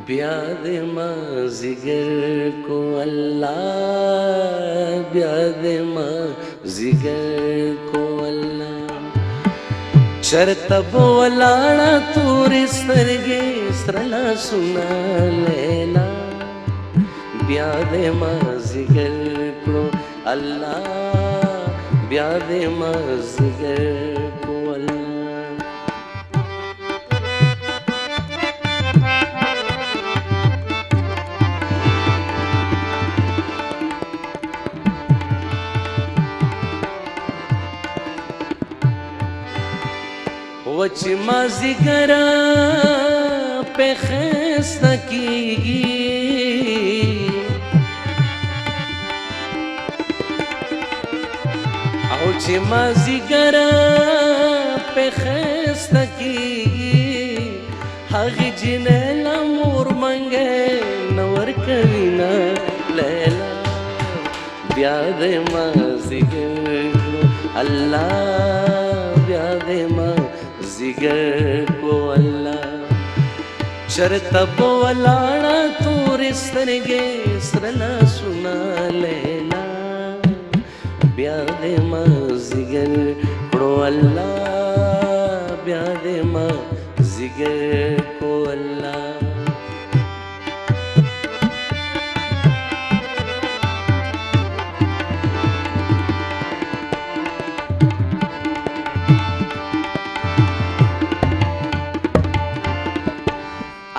بیا د مازیګر کو الله بیا د مازیګر کو الله چرته ولاړه تورې سترګې سره لاسونه لیلا بیا د مازیګر کو الله بیا د مازیګر کو الله وچ مازیګر په خسته کیږي او چې مازیګر په خسته کیږي هغه جنې لمور منګه نور کوي نه لیلا بیا د مازیګر الله بیا د مازیګر کو الله چرته ولاړه تورې سترګې سره لاسونه لیلا بیا د مازیګر کړو الله بیا د مازیګر کو الله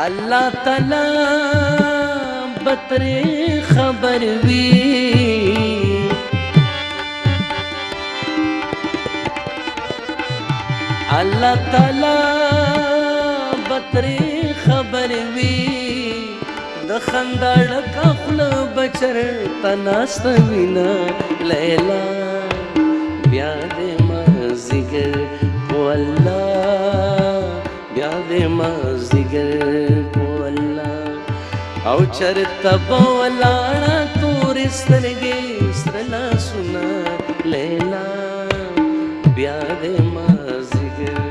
اللہ تعالی بترے خبر وی اللہ تعالی بترے خبر وی د خندا ډکه خوله بچر تناست وینا لیلا بیا د مازیګر کو الله بیا د مازیګر کو الله او چرته ولاړه تورې سترګې سره لاسونه لیلا بیا د مازیګر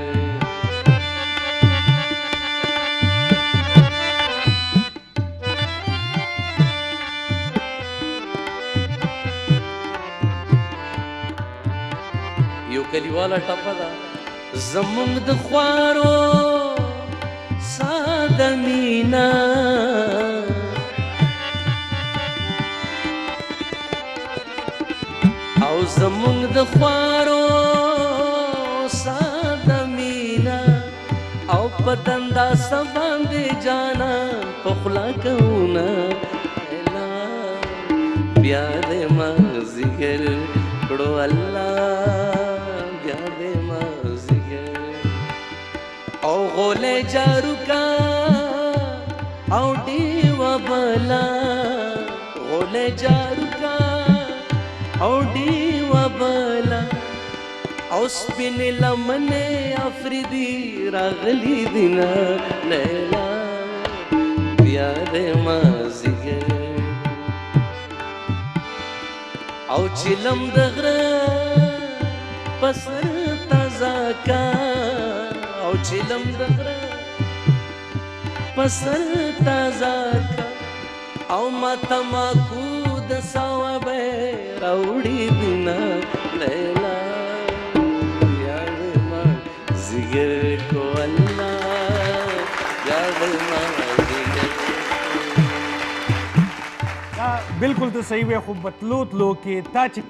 یو کلیواله ټپه ده زمونږ د خوارو ساده مینا او زمونږ د خوارو ساده مینا او په دنداسه باندې جانا په خوله کوونه بیا د مازیګر کړو الله بیا د مازیګر او غولې جارو کا او دیوا بلا غولې جارو کا او دیوا بلا او سپین لمنه افریدی راغلی دینا لیلا بیا د مازیګر او چلم دغره پسر تازه کا او چلم دغره پسر تازه کا او ما تماکو د ساوبه راوړي دینا لیلا بیا د مازیګر کو الله بیا د مازیګر بالکل تو صحیح وی خو بتلو تلو کې تا چې